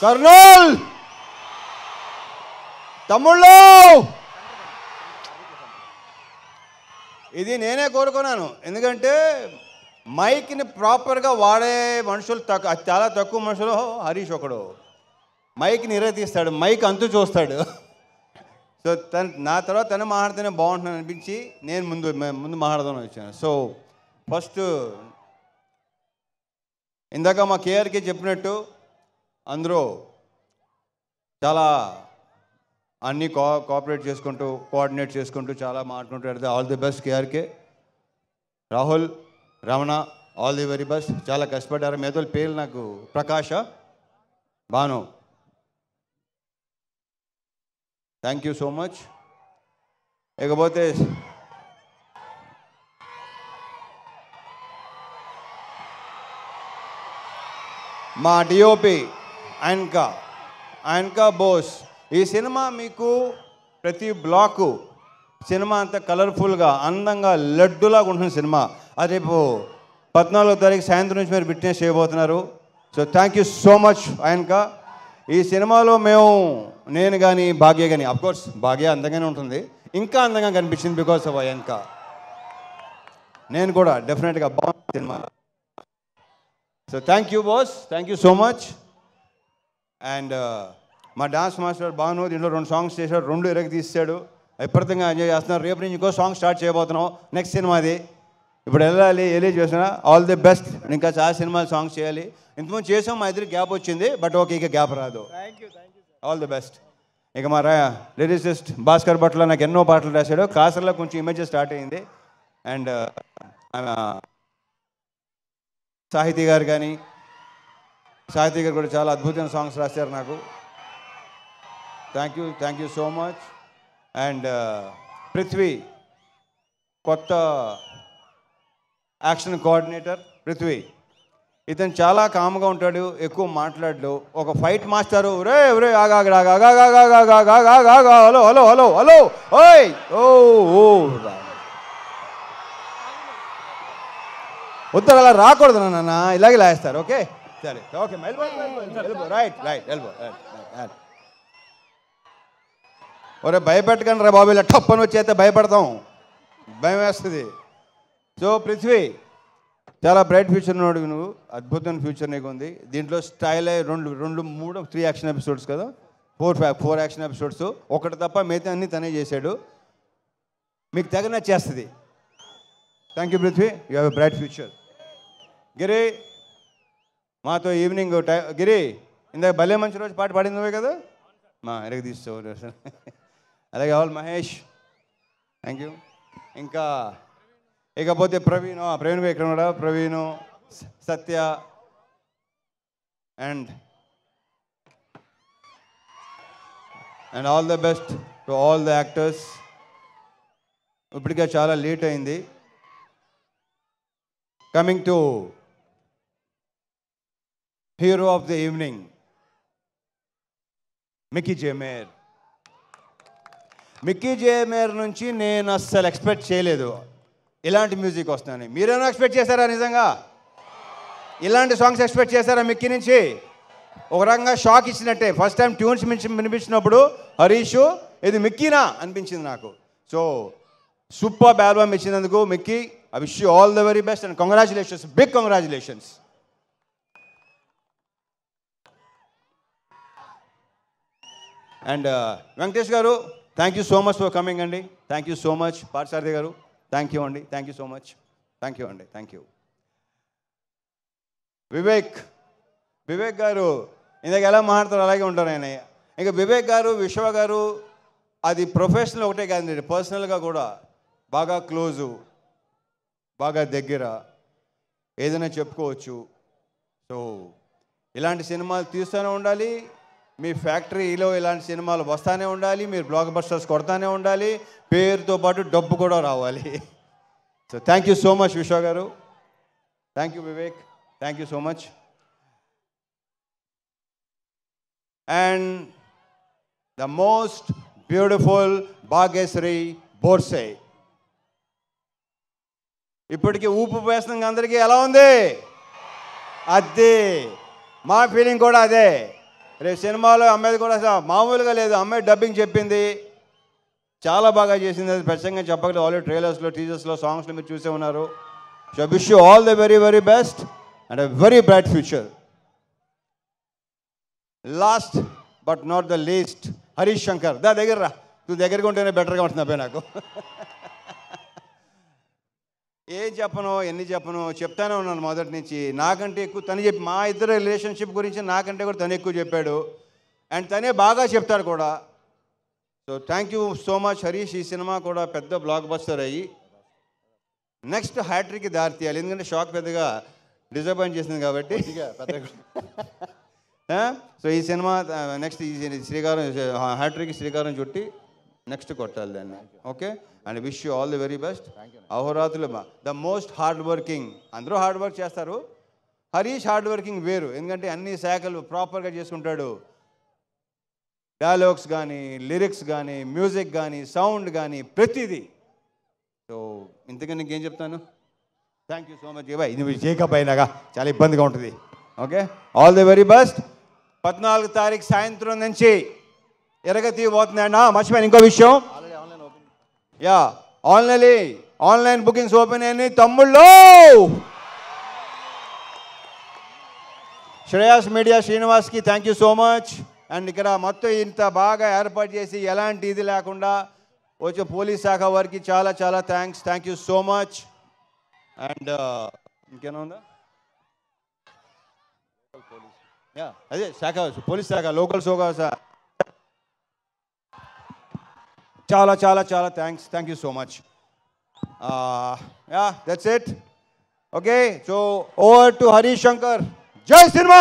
కర్నూల్ తమ్ముళ్ళు, ఇది నేనే కోరుకున్నాను. ఎందుకంటే మైక్ని ప్రాపర్గా వాడే మనుషులు చాలా తక్కువ మనుషులు. హరీష్ ఒకడు మైక్ని నిరతీస్తాడు, మైక్ అంతు చూస్తాడు. సో నా తర్వాత తను మాట్లాడితేనే బాగుంటుందని అనిపించి నేను ముందు మాట్లాడదామని వచ్చాను. సో ఫస్ట్ ఇందాక మా కేఆర్కి చెప్పినట్టు అందరూ చాలా అన్నీ కోఆపరేట్ చేసుకుంటూ కోఆర్డినేట్ చేసుకుంటూ చాలా మాట్లాడుకుంటూ all the best KRK. Rahul, Ramana, all the very best. చాలా కష్టపడ్డారు. మేధోల్ పేర్లు నాకు Prakasha, Bhanu, thank you so much. ఇకపోతే మా డిఓపి ఆయనకా బోస్. ఈ సినిమా మీకు ప్రతి బ్లాకు సినిమా అంతా కలర్ఫుల్గా అందంగా లడ్డులాగా ఉంటుంది సినిమా. అది రేపు 14వ తారీఖు సాయంత్రం నుంచి మీరు విట్నెస్ చేయబోతున్నారు. So thank you so much ఆయనకా. ఈ సినిమాలో నేను కానీ భాగ్య కానీ, అఫ్కోర్స్ భాగ్య అందంగానే ఉంటుంది, ఇంకా అందంగా కనిపించింది బికాస్ ఆఫ్ ఆయనకా. నేను కూడా డెఫినెట్గా బాగుంది cinema. So thank you boss, thank you so much. And మా డాన్స్ మాస్టర్ భాను దీంట్లో 2 సాంగ్స్ చేశాడు, 2 ఎరగ తీసాడు. విపరీతంగా ఎంజాయ్ చేస్తున్నారు. రేపు నుంచి ఇంకో సాంగ్ స్టార్ట్ చేయబోతున్నాం. నెక్స్ట్ సినిమాది ఇప్పుడు వెళ్ళాలి చేసిన ఆల్ ది బెస్ట్. ఇంకా చాలా సినిమాలు సాంగ్స్ చేయాలి. ఇంతకుముందు చేసాం, మా ఇద్దరికి గ్యాప్ వచ్చింది, బట్ ఓకే ఇక గ్యాప్ రాదు. All the best. ఇక మా లిరిసిస్ట్ భాస్కర్ భట్లో నాకు ఎన్నో పాటలు రాశాడు. కాసర్లో కొంచెం ఇమేజ్ స్టార్ట్ అయింది. అండ్ సాహితీ గారు కూడా చాలా అద్భుతమైన సాంగ్స్ రాశారు నాకు. Thank you so much. And Prithvi కొత్త యాక్షన్ కోఆర్డినేటర్ పృథ్వీ. ఇతను చాలా కామ్గా ఉంటాడు, ఎక్కువ మాట్లాడు. ఒక ఫైట్ మాస్టరు, రే హలో హలో హలో హలో ఓయ్ ఓ ఉత్తర అలా రాకూడదు నాన్న, ఇలాగే లాగేస్తారు. ఓకే సరే ఓకే రైట్ ఎల్బో. ఒరే భయపెట్టకండి రా బాబు, ఇలా టప్పని వచ్చేస్తే భయపడతాం, భయం వేస్తుంది. సో పృథ్వీ చాలా బ్రైట్ ఫ్యూచర్ ఉన్నాడు నువ్వు, అద్భుతమైన ఫ్యూచర్ నీకు ఉంది. దీంట్లో స్టైల్ 3 యాక్షన్ ఎపిసోడ్స్ కదా, 4 యాక్షన్ ఎపిసోడ్స్. ఒకటి తప్ప మిగతా అన్నీ తనే చేశాడు. మీకు తెగ నచ్చేస్తుంది. Thank you Prithvi, you have a bright future. Giri మాతో ఈవినింగ్ గిరి ఇందాక భలే మంచి రోజు పాట పాడింది నువ్వే కదా, మా ఎరగ తీస్తావు. అలాగే ఆల్ మహేష్, థ్యాంక్ యూ. ఇంకా ఇకపోతే ప్రవీణ్ ఇక్కడ కూడా Praveen, Satya and all the best to all the actors. ఇప్పటికే చాలా లేట్ అయింది. Coming to hero of the evening Mickey J Meyer నుంచి నేను అస్సలు ఎక్స్పెక్ట్ చేయలేదు ఇలాంటి మ్యూజిక్ వస్తుందని. మీరేమో ఎక్స్పెక్ట్ చేశారా? నిజంగా ఇలాంటి సాంగ్స్ ఎక్స్పెక్ట్ చేశారా మిక్కీ నుంచి? ఒక రకంగా షాక్ ఇచ్చినట్టే. ఫస్ట్ టైం ట్యూన్స్ వినిపించినప్పుడు హరీష్ ఇది మిక్కీనా అనిపించింది నాకు. సో సూపర్ ఆల్బమ్ ఇచ్చినందుకు Mickey, I wish you all the very best and congratulations, big congratulations. And Venkatesh గారు, thank you so much for coming అండి. Thank you so much. Parthasarathy గారు, థ్యాంక్ యూ అండి. Thank you so much. Thank you అండి. Thank you. Vivek గారు ఇందాక ఎలా మాట్లాడతారు అలాగే ఉంటారు ఆయన. ఇంకా వివేక్ గారు, విశ్వ గారు అది ప్రొఫెషనల్ ఒకటే కాదండి, పర్సనల్గా కూడా బాగా క్లోజు, బాగా దగ్గర, ఏదైనా చెప్పుకోవచ్చు. సో ఇలాంటి సినిమాలు తీస్తూనే ఉండాలి. మీ ఫ్యాక్టరీలో ఇలాంటి సినిమాలు వస్తూనే ఉండాలి. మీరు బ్లాక్ బస్టర్స్ కొడతానే ఉండాలి. పేరుతో పాటు డబ్బు కూడా రావాలి. So thank you so much Vishwa garu. Thank you Vivek. Thank you so much. And the most beautiful Bhagyashri Borse. ఇప్పటికీ ఊపు వేస్తున్న అందరికీ ఎలా ఉంది? అదే మా ఫీలింగ్ కూడా అదే. రేపు సినిమాలో అమ్మాయిది కూడా అసలు మామూలుగా లేదు. అమ్మాయి డబ్బింగ్ చెప్పింది, చాలా బాగా చేసింది. అది ప్రత్యేకంగా చెప్పగలదు. ఆల్రెడీ ట్రైలర్స్లో, టీజర్స్లో, సాంగ్స్లో మీరు చూసే ఉన్నారు. So wish you all the very very best and a very bright future. Last but not the least, Harish Shankar. దగ్గర రా, నువ్వు దగ్గరగా ఉంటేనే బెటర్గా ఉంటుంది అబ్బాయి నాకు. ఏం చెప్పను, ఎన్ని చెప్పను, చెప్తానే ఉన్నాను మొదటి నుంచి. నాకంటే ఎక్కువ తను చెప్పి, మా ఇద్దరు రిలేషన్షిప్ గురించి నాకంటే కూడా తను ఎక్కువ చెప్పాడు. అండ్ తనే బాగా చెప్తాడు కూడా. So thank you so much Harish. ఈ సినిమా కూడా పెద్ద బ్లాక్ బస్టర్ అయ్యి నెక్స్ట్ హ్యాట్రిక్కి దారి తీయాలి. ఎందుకంటే షాక్ పెద్దగా డిసప్పాయింట్ చేసింది కాబట్టి. సో ఈ సినిమా నెక్స్ట్ ఈ శ్రీకారం హ్యాట్రిక్ శ్రీకారం చుట్టి నెక్స్ట్ కొట్టాలి దాన్ని. Okay, and wish you all the very best. అహోరాత్రులు ద మోస్ట్ హార్డ్ వర్కింగ్. అందరూ హార్డ్ వర్క్ చేస్తారు, హరీష్ హార్డ్ వర్కింగ్ వేరు. ఎందుకంటే అన్ని శాఖలు ప్రాపర్గా చేసుకుంటాడు. డైలాగ్స్ కానీ, లిరిక్స్ కానీ, మ్యూజిక్ కానీ, సౌండ్ కానీ, ప్రతిదీ. సో ఇంతకని నీకేం చెప్తాను. Thank you so much. Bye, నువ్వు జేకప్ అయినాగా చాలా ఇబ్బందిగా ఉంటుంది. Okay, all the very best. 14 తారీఖు సాయంత్రం నుంచి ఎరగతి పోతుందండి. మర్చిపోయాను ఇంకో విషయం. యా, ఆన్లైన్ బుకింగ్స్ ఓపెన్ అయినాయి తమ్ముళ్ళు. శ్రేయాస్ మీడియా శ్రీనివాస్కి thank you so much. And ఇక్కడ మొత్తం ఇంత బాగా ఏర్పాటు చేసి ఎలాంటి ఇది లేకుండా వచ్చే పోలీస్ శాఖ వారికి చాలా చాలా thank you so much. And ఇంకేనా ఉందా? యా, అదే శాఖ, పోలీస్ శాఖ, లోకల్ శాఖ, చాలా చాలా చాలా thank you so much. Yeah, that's it. Okay, so over to Harish Shankar. జై సినిమా.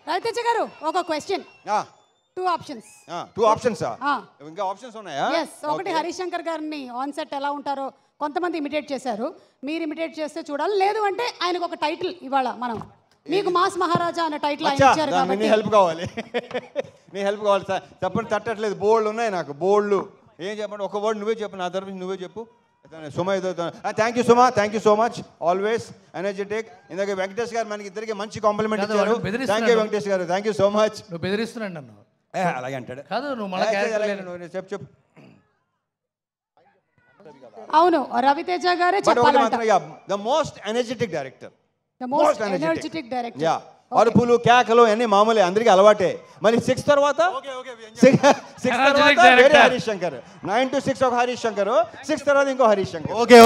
రవితేజ గారు ఒక క్వశ్చన్. 2 ఆప్షన్స్. 2 ఆప్షన్స్. ఇంకా ఆప్షన్స్ ఉన్నాయా? ఎస్. ఒకటి హరీష్ శంకర్ గారిని ఆన్ సెట్ ఎలా ఉంటారో కొంతమంది ఇమిటేట్ చేశారు, మీరు ఇమిటేట్ చేస్తే చూడాలి. లేదు అంటే ఆయనకు ఒక టైటిల్ ఇవాళ మనం మీకు మాస్ మహారాజా అనే టైటిల్ ఆయన ఇచ్చారు కాబట్టి నీ హెల్ప్ కావాలి. నీ హెల్ప్ కావాలి సార్. చెప్పండి, తట్టట్లేదు. బోల్డ్ ఉన్నాయి నాకు, బోల్డ్. ఏం చెప్పండి, ఒక వర్డ్ నువ్వే చెప్పు, నా తరఫు నువ్వే చెప్పు. Suma thank you Suma, thank you so much. Always energetic. ఇందాక వెంకటేష్ గారు మనకి ఇద్దరికి మంచి కాంప్లిమెంట్ ఇచ్చారు. థ్యాంక్ యూ వెంకటేష్ గారు, థ్యాంక్ యూ సో మచ్. నువ్వు బెదిరిస్తున్నాడు నన్ను. అలాగే అంటాడు. కాదు, నువ్వు చెప్పు. అవును, రవితేజ గారే చెప్పాలంట. The most energetic director. The most energetic director. Yeah, అరుపులు కేకలు అన్ని మామూలే, అందరికీ అలవాటే. మళ్ళీ 6 తర్వాత వేరే హరీష్ శంకర్. 9 to 6 ఒక హరీష్ శంకర్, 6 తర్వాత ఇంకో Harish Shankar. Okay.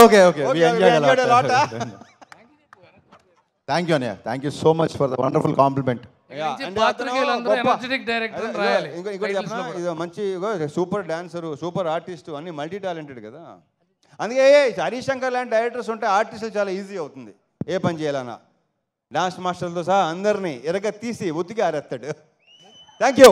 Thank you అన్నయ్య, thank you so much for the wonderful compliment. మంచి సూపర్ డాన్సరు, సూపర్ ఆర్టిస్టు, అన్ని మల్టీ టాలెంటెడ్ కదా. అందుకే హరీష్ శంకర్ లాంటి డైరెక్టర్స్ ఉంటే ఆర్టిస్టులు చాలా ఈజీ అవుతుంది ఏ పని చేయాలన్నా. డాన్స్ మాస్టర్లతో సహా అందరినీ ఎరగ తీసి ఉతికి ఆరేస్తాడు. Thank you.